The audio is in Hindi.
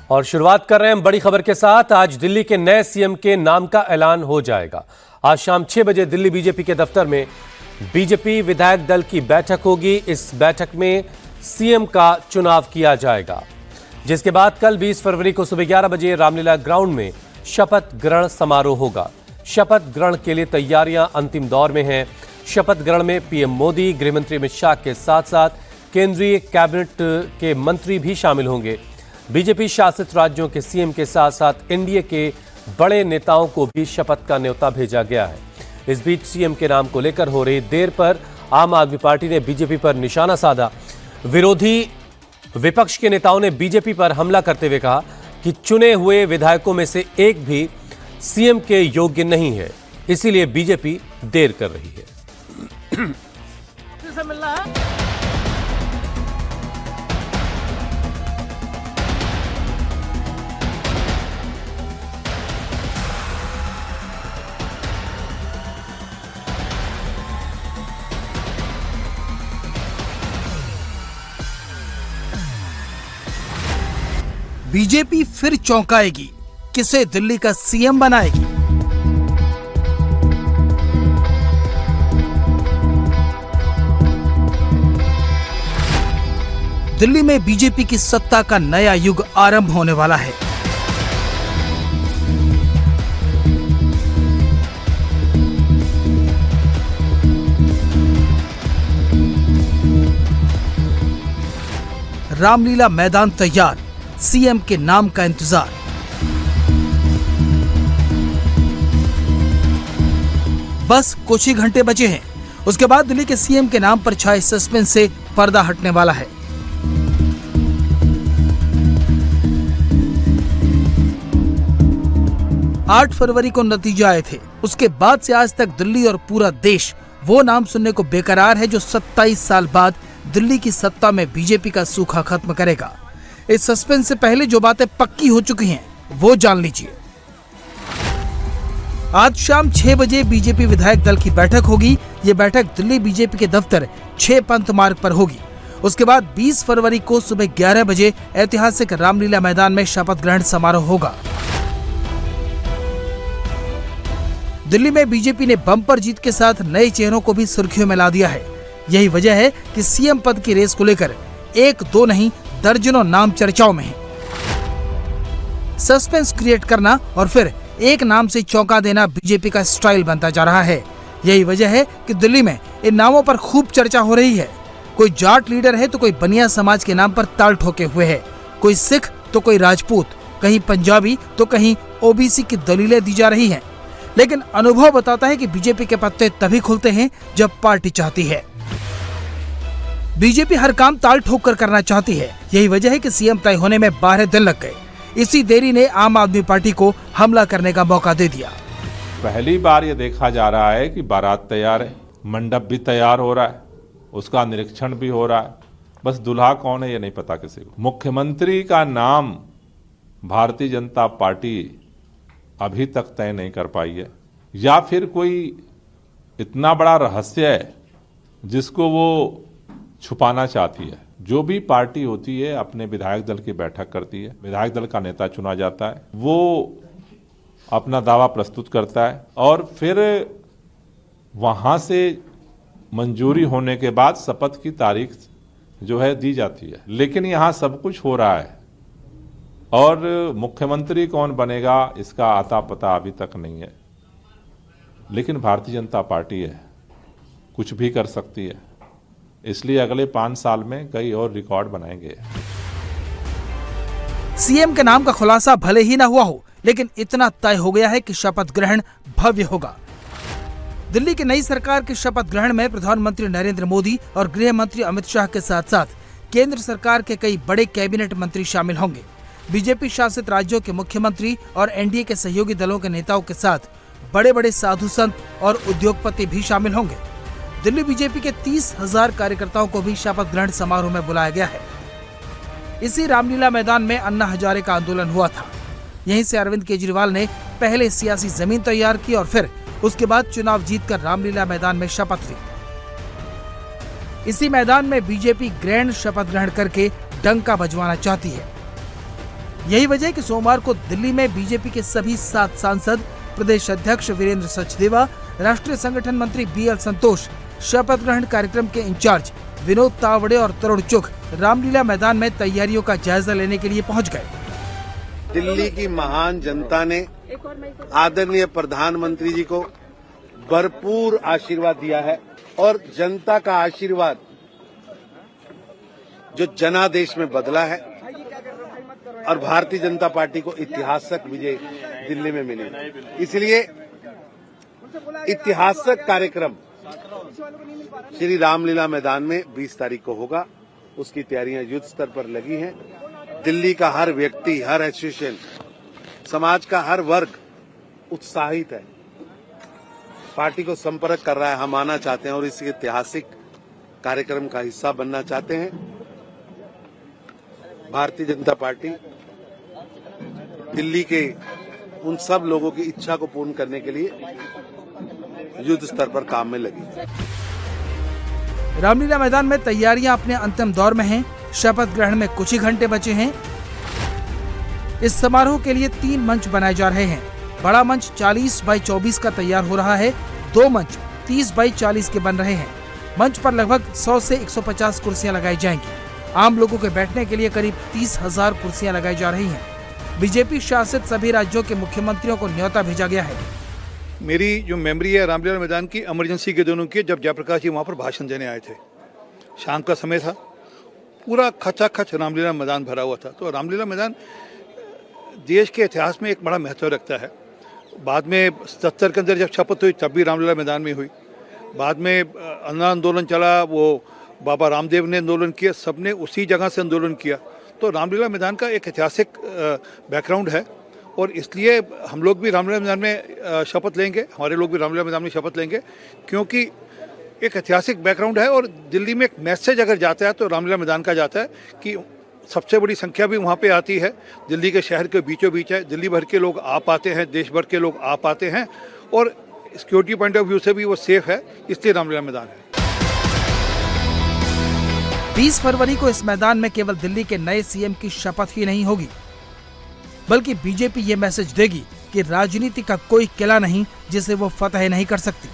और शुरुआत कर रहे हैं हम बड़ी खबर के साथ। आज दिल्ली के नए सीएम के नाम का ऐलान हो जाएगा। आज शाम 6 बजे दिल्ली बीजेपी के दफ्तर में बीजेपी विधायक दल की बैठक होगी। इस बैठक में सीएम का चुनाव किया जाएगा, जिसके बाद कल 20 फरवरी को सुबह 11 बजे रामलीला ग्राउंड में शपथ ग्रहण समारोह होगा। शपथ ग्रहण के लिए तैयारियां अंतिम दौर में हैं। शपथ ग्रहण में पीएम मोदी, गृहमंत्री अमित शाह के साथ साथ केंद्रीय कैबिनेट के मंत्री भी शामिल होंगे। बीजेपी शासित राज्यों के सीएम के साथ साथ एनडीए के बड़े नेताओं को भी शपथ का न्योता भेजा गया है। इस बीच सीएम के नाम को लेकर हो रही देर पर आम आदमी पार्टी ने बीजेपी पर निशाना साधा। विरोधी विपक्ष के नेताओं ने बीजेपी पर हमला करते हुए कहा कि चुने हुए विधायकों में से एक भी सीएम के योग्य नहीं है, इसीलिए बीजेपी देर कर रही है। बीजेपी फिर चौंकाएगी, किसे दिल्ली का सीएम बनाएगी? दिल्ली में बीजेपी की सत्ता का नया युग आरंभ होने वाला है। रामलीला मैदान तैयार, सीएम के नाम का इंतजार। बस कुछ ही घंटे बचे हैं, उसके बाद दिल्ली के सीएम के नाम पर छाए सस्पेंस से पर्दा हटने वाला है। आठ फरवरी को नतीजे आए थे। उसके बाद से आज तक दिल्ली और पूरा देश वो नाम सुनने को बेकरार है जो 27 साल बाद दिल्ली की सत्ता में बीजेपी का सूखा खत्म करेगा। इस सस्पेंस से पहले जो बातें पक्की हो चुकी हैं, वो जान लीजिए। आज शाम 6 बजे बीजेपी विधायक दल की बैठक होगी। ये बैठक दिल्ली बीजेपी के दफ्तर 6 पंथ मार्ग पर होगी। उसके बाद 20 फरवरी को सुबह 11 बजे ऐतिहासिक रामलीला मैदान में शपथ ग्रहण समारोह होगा। दिल्ली में बीजेपी ने बम्पर जीत के साथ नए चेहरों को भी सुर्खियों में ला दिया है। यही वजह है कि सीएम पद की रेस को लेकर एक दो नहीं दर्जनों नाम चर्चाओं में हैं। सस्पेंस क्रिएट करना और फिर एक नाम से चौंका देना बीजेपी का स्टाइल बनता जा रहा है। यही वजह है कि दिल्ली में इन नामों पर खूब चर्चा हो रही है। कोई जाट लीडर है तो कोई बनिया समाज के नाम पर ताल ठोके हुए है। कोई सिख तो कोई राजपूत, कहीं पंजाबी तो कहीं ओबीसी की दलीलें दी जा रही हैं। लेकिन अनुभव बताता है कि बीजेपी के पत्ते तभी खुलते हैं जब पार्टी चाहती है। बीजेपी हर काम ताल ठोक कर करना चाहती है। यही वजह है कि सीएम तय होने में 12 दिन लग गए। इसी देरी ने आम आदमी पार्टी को हमला करने का मौका दे दिया। पहली बार ये देखा जा रहा है कि बारात तैयार है, मंडप भी तैयार हो रहा है, उसका निरीक्षण भी हो रहा है, बस दूल्हा कौन है ये नहीं पता किसी को। मुख्यमंत्री का नाम भारतीय जनता पार्टी अभी तक तय नहीं कर पाई है, या फिर कोई इतना बड़ा रहस्य है जिसको वो छुपाना चाहती है। जो भी पार्टी होती है अपने विधायक दल की बैठक करती है, विधायक दल का नेता चुना जाता है, वो अपना दावा प्रस्तुत करता है और फिर वहां से मंजूरी होने के बाद शपथ की तारीख जो है दी जाती है। लेकिन यहाँ सब कुछ हो रहा है और मुख्यमंत्री कौन बनेगा इसका आता पता अभी तक नहीं है। लेकिन भारतीय जनता पार्टी है, कुछ भी कर सकती है, इसलिए अगले 5 साल में कई और रिकॉर्ड बनाएंगे। सीएम के नाम का खुलासा भले ही ना हुआ हो, लेकिन इतना तय हो गया है कि शपथ ग्रहण भव्य होगा। दिल्ली की नई सरकार के शपथ ग्रहण में प्रधानमंत्री नरेंद्र मोदी और गृह मंत्री अमित शाह के साथ साथ केंद्र सरकार के कई बड़े कैबिनेट मंत्री शामिल होंगे। बीजेपी शासित राज्यों के मुख्यमंत्री और एनडीए के सहयोगी दलों के नेताओं के साथ बड़े बड़े साधु संत और उद्योगपति भी शामिल होंगे। दिल्ली बीजेपी के 30,000 कार्यकर्ताओं को भी शपथ ग्रहण समारोह में बुलाया गया है। इसी रामलीला मैदान में अन्ना हजारे का आंदोलन हुआ था। यहीं से अरविंद केजरीवाल ने पहले सियासी जमीन तैयार की और फिर उसके बाद चुनाव जीतकर रामलीला मैदान में शपथ ली। इसी मैदान में बीजेपी ग्रैंड शपथ ग्रहण करके डंका बजवाना चाहती है। यही वजह है कि सोमवार को दिल्ली में बीजेपी के सभी 7 सांसद, प्रदेश अध्यक्ष वीरेंद्र सचदेवा, राष्ट्रीय संगठन मंत्री BL संतोष, शपथ ग्रहण कार्यक्रम के इंचार्ज विनोद तावड़े और तरुण चुघ रामलीला मैदान में तैयारियों का जायजा लेने के लिए पहुंच गए। दिल्ली की महान जनता ने आदरणीय प्रधानमंत्री जी को भरपूर आशीर्वाद दिया है और जनता का आशीर्वाद जो जनादेश में बदला है और भारतीय जनता पार्टी को ऐतिहासिक विजय दिल्ली में मिली। इसलिए ऐतिहासिक कार्यक्रम श्री रामलीला मैदान में 20 तारीख को होगा। उसकी तैयारियां युद्ध स्तर पर लगी हैं। दिल्ली का हर व्यक्ति, हर एसोसिएशन, समाज का हर वर्ग उत्साहित है, पार्टी को संपर्क कर रहा है। हम आना चाहते हैं और इस ऐतिहासिक कार्यक्रम का हिस्सा बनना चाहते हैं। भारतीय जनता पार्टी दिल्ली के उन सब लोगों की इच्छा को पूर्ण करने के लिए युद्ध स्तर पर काम में लगी। रामलीला मैदान में तैयारियां अपने अंतिम दौर में हैं। शपथ ग्रहण में कुछ ही घंटे बचे हैं। इस समारोह के लिए 3 मंच बनाए जा रहे हैं। बड़ा मंच 40x24 का तैयार हो रहा है। 2 मंच 30x40 के बन रहे हैं। मंच पर लगभग 100 से 150 कुर्सियां लगाई जाएंगी। आम लोगों के बैठने के लिए करीब 30,000 कुर्सियां लगाई जा रही हैं। बीजेपी शासित सभी राज्यों के मुख्यमंत्रियों को न्योता भेजा गया है। मेरी जो मेमोरी है रामलीला मैदान की इमरजेंसी के दिनों की, जब जयप्रकाश जी वहाँ पर भाषण देने आए थे, शाम का समय था, पूरा खचाखच रामलीला मैदान भरा हुआ था। तो रामलीला मैदान देश के इतिहास में एक बड़ा महत्व रखता है। बाद में 77 के अंदर जब शपथ हुई तब भी रामलीला मैदान में हुई। बाद में अन्न आंदोलन चला, वो बाबा रामदेव ने आंदोलन किया, सबने उसी जगह से आंदोलन किया। तो रामलीला मैदान का एक ऐतिहासिक बैकग्राउंड है और इसलिए हम लोग भी रामलीला मैदान में शपथ लेंगे, हमारे लोग भी रामलीला मैदान में शपथ लेंगे, क्योंकि एक ऐतिहासिक बैकग्राउंड है। और दिल्ली में एक मैसेज अगर जाता है तो रामलीला मैदान का जाता है कि सबसे बड़ी संख्या भी वहाँ पे आती है। दिल्ली के शहर के बीचों बीच है, दिल्ली भर के लोग आ पाते हैं, देश भर के लोग आ पाते हैं और सिक्योरिटी पॉइंट ऑफ व्यू से भी वो सेफ है, इसलिए रामलीला मैदान है। 20 फरवरी को इस मैदान में केवल दिल्ली के नए सीएम की शपथ ही नहीं होगी, बल्कि बीजेपी ये मैसेज देगी कि राजनीति का कोई किला नहीं जिसे वो फतह नहीं कर सकती।